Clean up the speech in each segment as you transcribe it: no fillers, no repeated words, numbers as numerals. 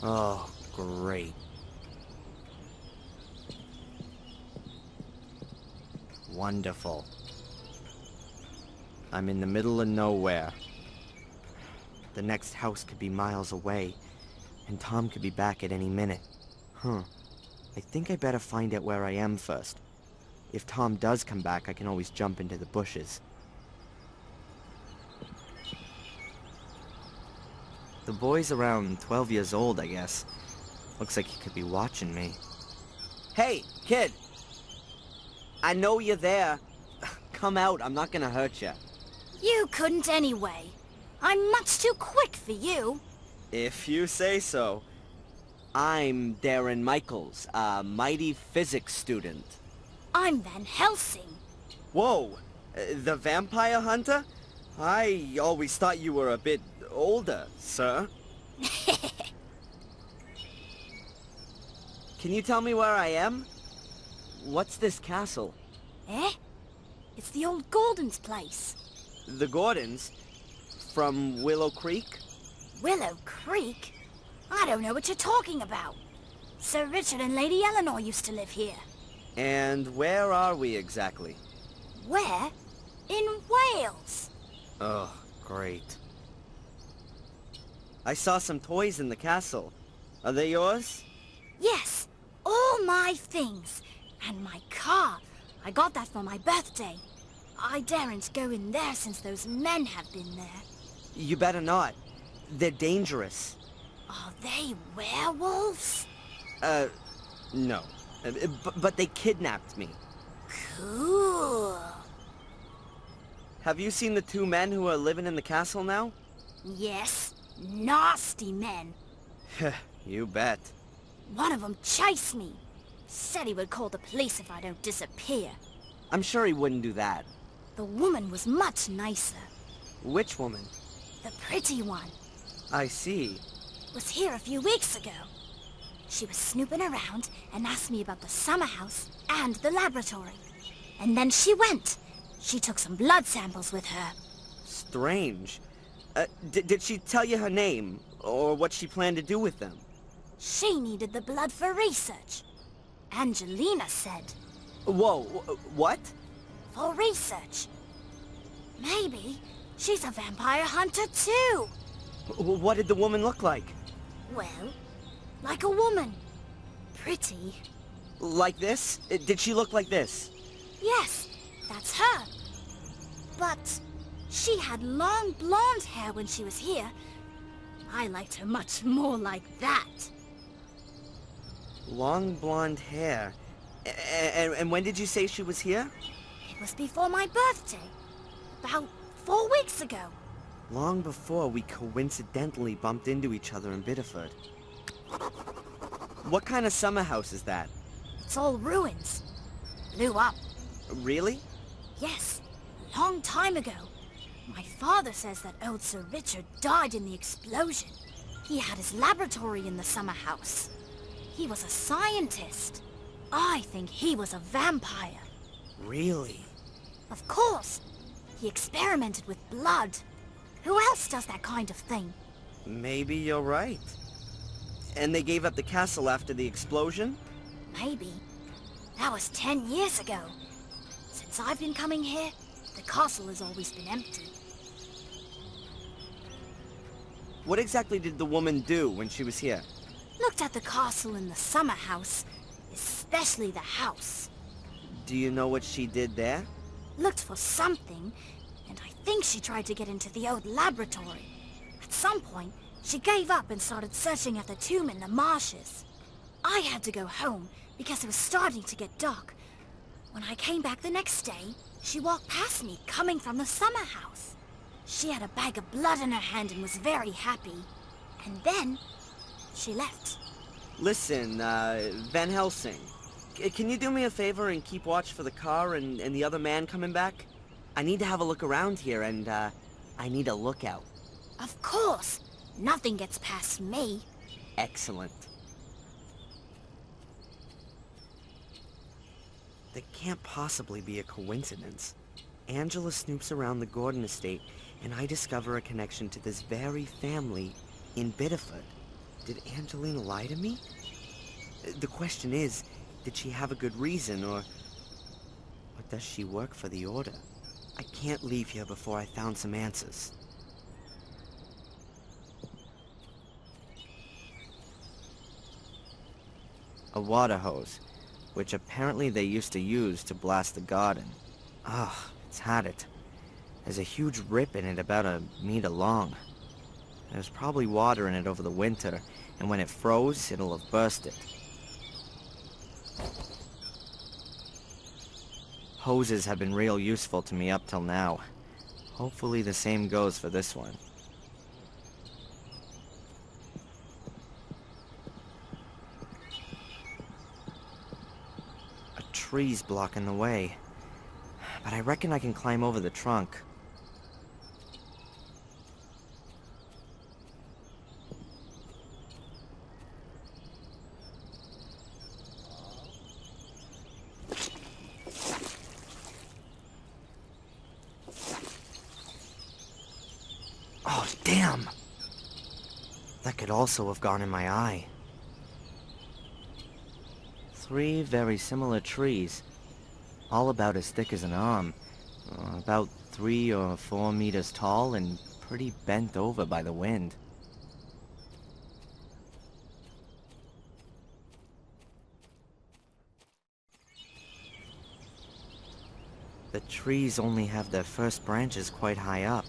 Oh, great. Wonderful. I'm in the middle of nowhere. The next house could be miles away, and Tom could be back at any minute. I think I better find out where I am first. If Tom does come back, I can always jump into the bushes. The boy's around 12 years old, I guess. Looks like he could be watching me. Hey, kid! I know you're there. Come out, I'm not gonna hurt you. You couldn't anyway. I'm much too quick for you. If you say so. I'm Darren Michaels, a mighty physics student. I'm Van Helsing. Whoa! The vampire hunter? I always thought you were a bit older, sir. Can you tell me where I am? What's this castle? Eh? It's the old Gordon's place. The Gordons? From Willow Creek? Willow Creek? I don't know what you're talking about. Sir Richard and Lady Eleanor used to live here. And where are we exactly? Where? In Wales. Oh, great. I saw some toys in the castle. Are they yours? Yes, all my things. And my car. I got that for my birthday. I daren't go in there since those men have been there. You better not. They're dangerous. Are they werewolves? No. But they kidnapped me. Cool. Have you seen the two men who are living in the castle now? Yes, nasty men. You bet. One of them chased me. Said he would call the police if I don't disappear. I'm sure he wouldn't do that. The woman was much nicer. Which woman? The pretty one. I see. Was here a few weeks ago. She was snooping around and asked me about the summer house and the laboratory. And then she went. She took some blood samples with her. Strange. Did she tell you her name, or what she planned to do with them? She needed the blood for research. Angelina said. Whoa, what? For research. Maybe she's a vampire hunter too. What did the woman look like? Well, like a woman. Pretty. Like this? Did she look like this? Yes, that's her. But she had long blonde hair when she was here. I liked her much more like that. Long blonde hair. And when did you say she was here? It was before my birthday. About 4 weeks ago. Long before we coincidentally bumped into each other in Biddeford. What kind of summer house is that? It's all ruins. Blew up. Really? Yes, a long time ago. My father says that old Sir Richard died in the explosion. He had his laboratory in the summer house. He was a scientist. I think he was a vampire. Really? Of course. He experimented with blood. Who else does that kind of thing? Maybe you're right. And they gave up the castle after the explosion? Maybe. That was 10 years ago. Since I've been coming here, the castle has always been empty. What exactly did the woman do when she was here? Looked at the castle and the summer house, especially the house. Do you know what she did there? Looked for something, and I think she tried to get into the old laboratory. At some point, she gave up and started searching at the tomb in the marshes. I had to go home because it was starting to get dark. When I came back the next day, she walked past me coming from the summer house. She had a bag of blood in her hand and was very happy. And then, she left. Listen, Van Helsing. Can you do me a favor and keep watch for the car and the other man coming back? I need to have a look around here and, I need a lookout. Of course. Nothing gets past me. Excellent. That can't possibly be a coincidence. Angela snoops around the Gordon estate, and I discover a connection to this very family in Biddeford. Did Angelina lie to me? The question is, did she have a good reason, or does she work for the Order? I can't leave here before I found some answers. A water hose, which apparently they used to use to blast the garden. Ugh, it's had it. There's a huge rip in it about a meter long. There's probably water in it over the winter, and when it froze, it'll have bursted. Hoses have been real useful to me up till now. Hopefully the same goes for this one. A tree's blocking the way, but I reckon I can climb over the trunk. Oh, damn! That could also have gone in my eye. 3 very similar trees, all about as thick as an arm, about 3 or 4 meters tall and pretty bent over by the wind. The trees only have their first branches quite high up,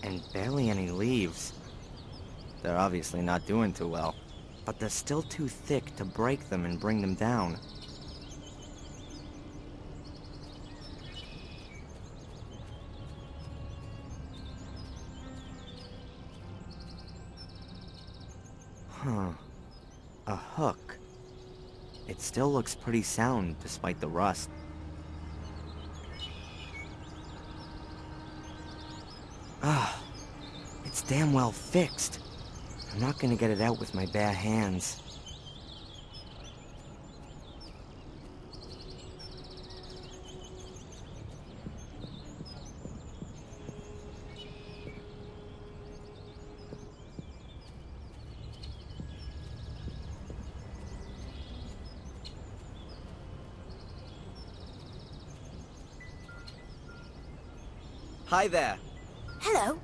and barely any leaves. They're obviously not doing too well, but they're still too thick to break them and bring them down. Huh. A hook. It still looks pretty sound despite the rust. Ah, it's damn well fixed. I'm not gonna get it out with my bare hands. Hi there. Hello.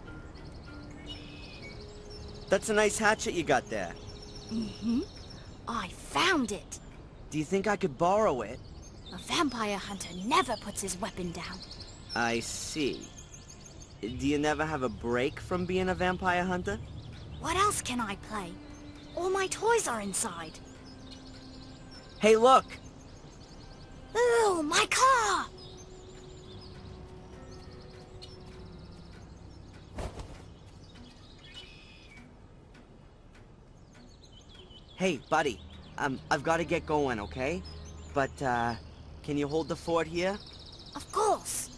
That's a nice hatchet you got there. Mm-hmm. I found it. Do you think I could borrow it? A vampire hunter never puts his weapon down. I see. Do you never have a break from being a vampire hunter? What else can I play? All my toys are inside. Hey, look! Ooh, my car! Hey, buddy. I've got to get going, okay? But, can you hold the fort here? Of course.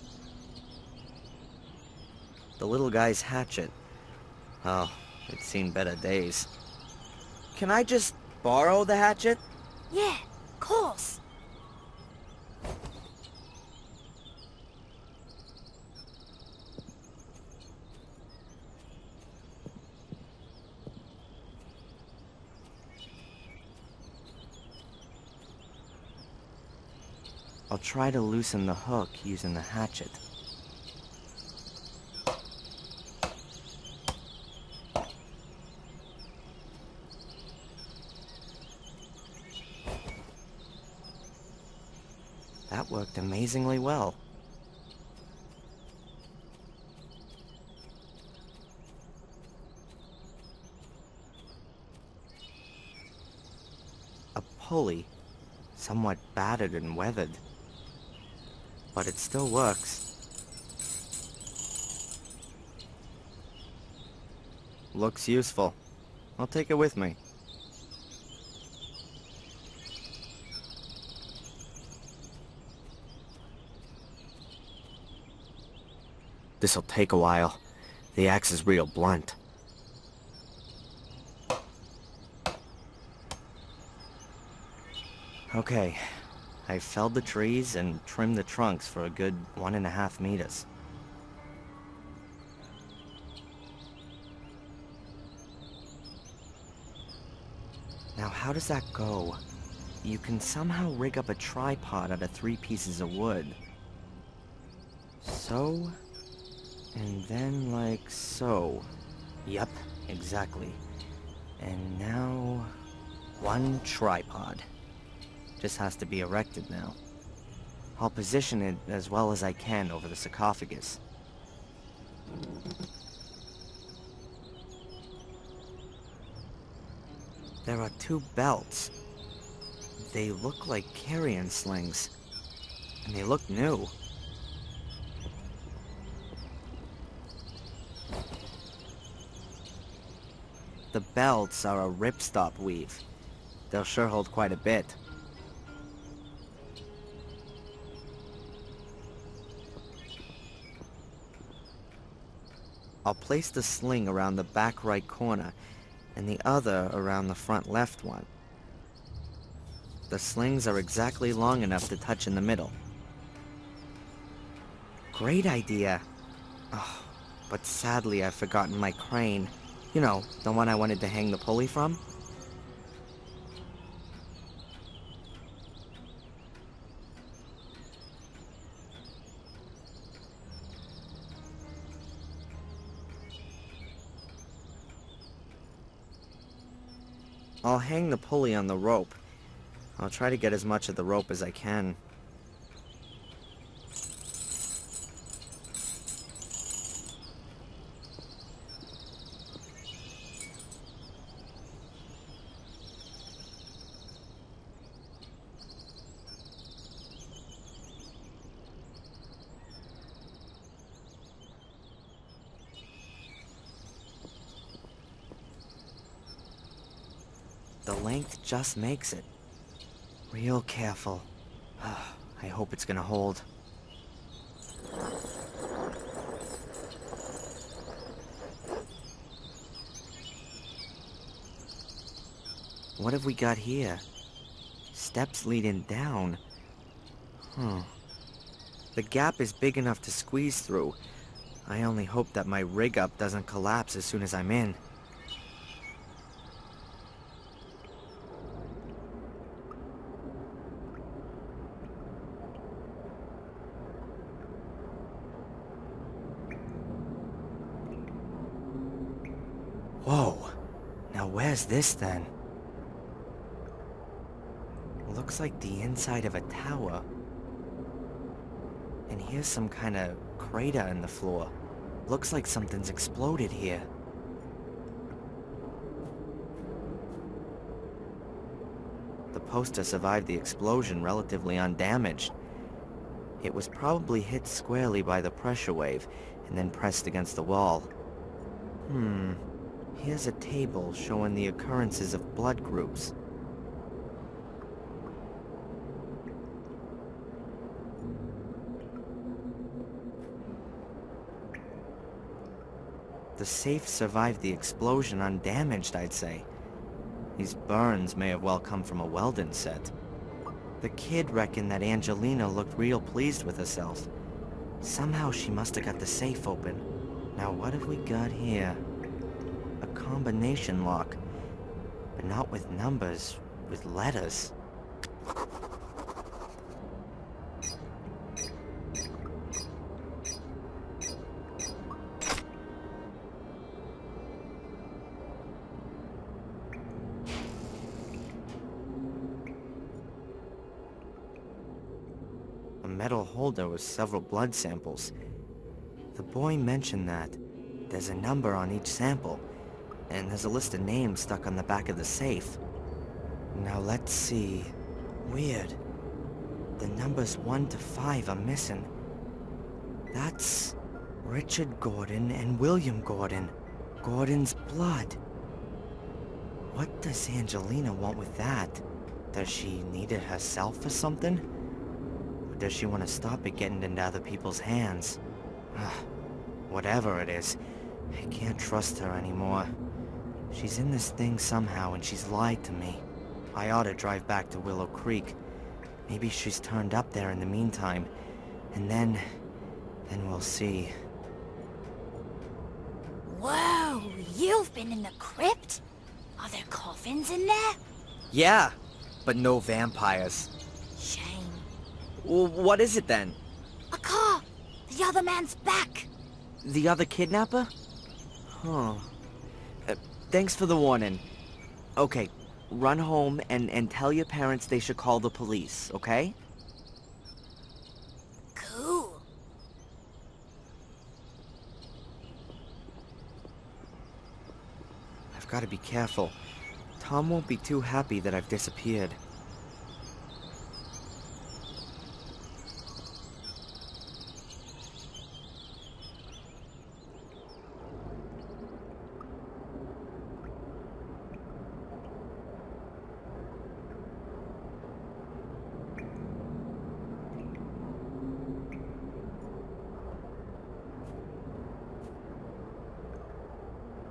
The little guy's hatchet. Oh, it's seen better days. Can I just borrow the hatchet? Yeah, of course. I'll try to loosen the hook using the hatchet. That worked amazingly well. A pulley, somewhat battered and weathered. But it still works. Looks useful. I'll take it with me. This'll take a while. The axe is real blunt. Okay. I felled the trees and trimmed the trunks for a good 1.5 meters. Now how does that go? You can somehow rig up a tripod out of 3 pieces of wood. So, and then like so. Yep, exactly. And now, 1 tripod. Just has to be erected now. I'll position it as well as I can over the sarcophagus. There are 2 belts. They look like carrion slings. And they look new. The belts are a ripstop weave. They'll sure hold quite a bit. I'll place the sling around the back right corner, and the other around the front left one. The slings are exactly long enough to touch in the middle. Great idea! Oh, but sadly I've forgotten my crane. You know, the one I wanted to hang the pulley from? I'll hang the pulley on the rope. I'll try to get as much of the rope as I can. The length just makes it. Real careful. I hope it's gonna hold. What have we got here? Steps leading down. The gap is big enough to squeeze through. I only hope that my rig up doesn't collapse as soon as I'm in. Whoa. Now where's this then? Looks like the inside of a tower. And here's some kind of crater in the floor. Looks like something's exploded here. The poster survived the explosion relatively undamaged. It was probably hit squarely by the pressure wave and then pressed against the wall. Here's a table showing the occurrences of blood groups. The safe survived the explosion undamaged, I'd say. These burns may have well come from a welding set. The kid reckoned that Angelina looked real pleased with herself. Somehow she must have got the safe open. Now what have we got here? A combination lock, but not with numbers, with letters. A metal holder with several blood samples. The boy mentioned that there's a number on each sample, and there's a list of names stuck on the back of the safe. Now let's see. Weird. The numbers 1 to 5 are missing. That's Richard Gordon and William Gordon. Gordon's blood. What does Angelina want with that? Does she need it herself or something? Or does she want to stop it getting into other people's hands? Whatever it is, I can't trust her anymore. She's in this thing somehow and she's lied to me. I ought to drive back to Willow Creek. Maybe she's turned up there in the meantime. And then we'll see. Whoa, you've been in the crypt? Are there coffins in there? Yeah, but no vampires. Shame. Well, what is it then? A car! The other man's back! The other kidnapper? Huh. Thanks for the warning. Okay, run home and tell your parents they should call the police, okay? Cool. I've got to be careful. Tom won't be too happy that I've disappeared.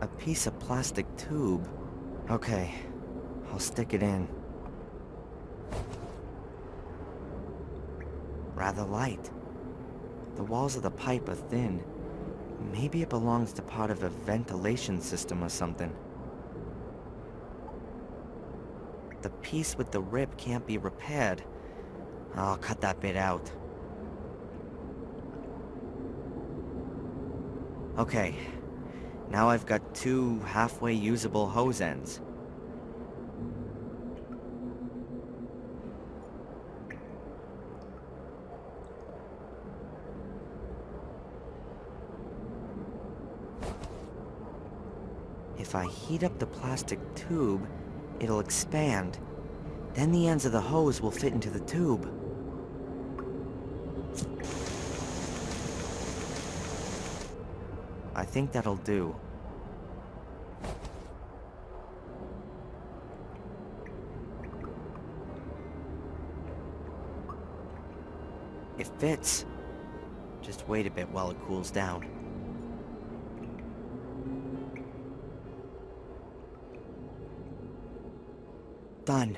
A piece of plastic tube. Okay, I'll stick it in. Rather light. The walls of the pipe are thin. Maybe it belongs to part of a ventilation system or something. The piece with the rip can't be repaired. I'll cut that bit out. Okay. Now I've got 2 halfway usable hose ends. If I heat up the plastic tube, it'll expand. Then the ends of the hose will fit into the tube. I think that'll do. It fits. Just wait a bit while it cools down. Done.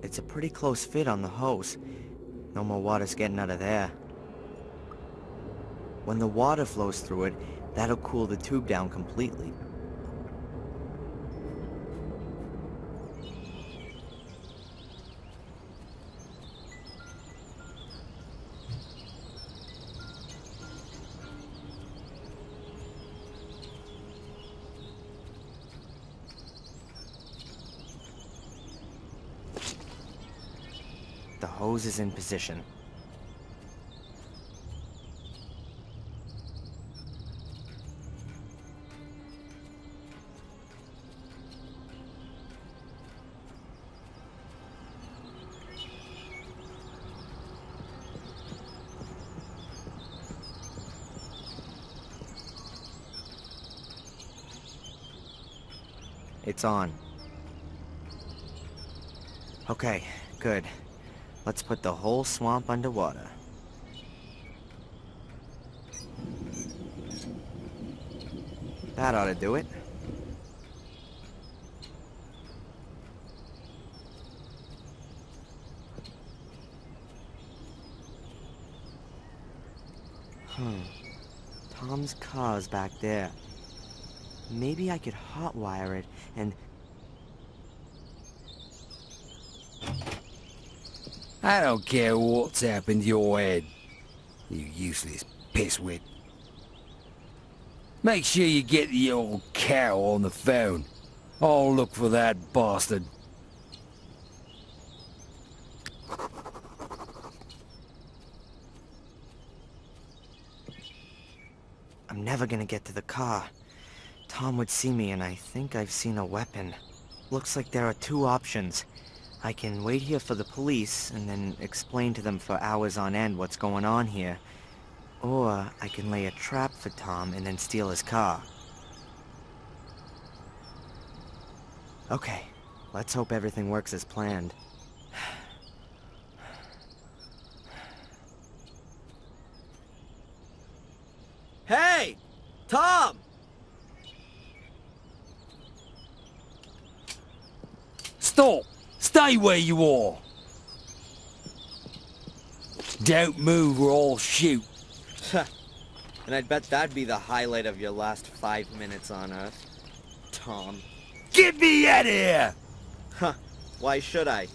It's a pretty close fit on the hose. No more water's getting out of there. When the water flows through it, that'll cool the tube down completely. The hose is in position. It's on. Okay, good. Let's put the whole swamp underwater. That ought to do it. Tom's car's back there. Maybe I could hotwire it and... I don't care what's happened to your head, you useless pisswit. Make sure you get the old cow on the phone. I'll look for that bastard. I'm never gonna get to the car. Tom would see me, and I think I've seen a weapon. Looks like there are 2 options. I can wait here for the police, and then explain to them for hours on end what's going on here. Or I can lay a trap for Tom and then steal his car. Okay, let's hope everything works as planned. Hey! Tom! Stop! Stay where you are! Don't move or I'll shoot. And I'd bet that'd be the highlight of your last 5 minutes on Earth. Tom. Get me out of here! Huh. Why should I?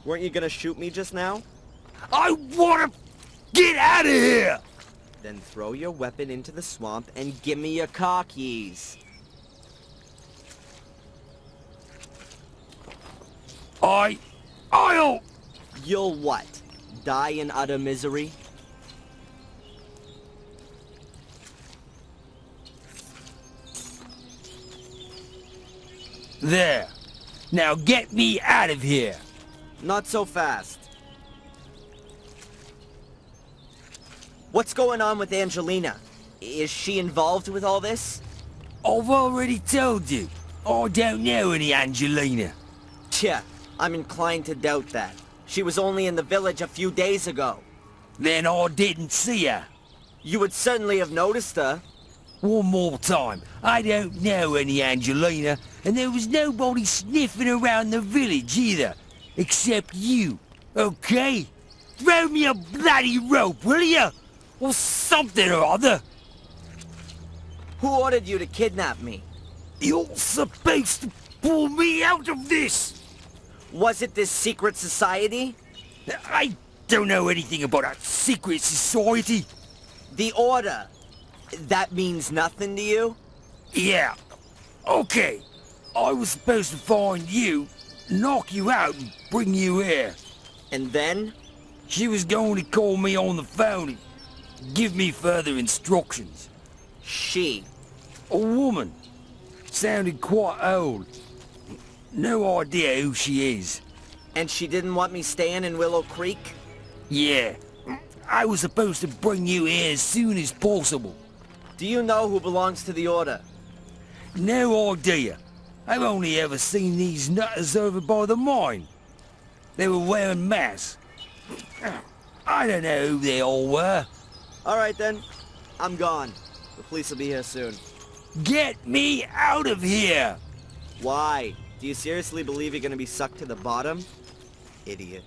Weren't you gonna shoot me just now? I wanna get out of here! Then throw your weapon into the swamp and give me your car keys. I'll... You'll what? Die in utter misery? There. Now get me out of here. Not so fast. What's going on with Angelina? Is she involved with all this? I've already told you. I don't know any Angelina. Tja, I'm inclined to doubt that. She was only in the village a few days ago. Then I didn't see her. You would certainly have noticed her. One more time. I don't know any Angelina, and there was nobody sniffing around the village either. Except you, okay? Throw me a bloody rope, will you? Or something or other. Who ordered you to kidnap me? You're supposed to pull me out of this! Was it this secret society? I don't know anything about a secret society. The Order. That means nothing to you? Yeah. Okay. I was supposed to find you, knock you out, and bring you here. And then? She was going to call me on the phone and give me further instructions. She? A woman. Sounded quite old. No idea who she is. And she didn't want me staying in Willow Creek? Yeah. I was supposed to bring you here as soon as possible. Do you know who belongs to the Order? No idea. I've only ever seen these nutters over by the mine. They were wearing masks. I don't know who they all were. Alright then. I'm gone. The police will be here soon. Get me out of here! Why? Do you seriously believe you're gonna be sucked to the bottom? Idiot.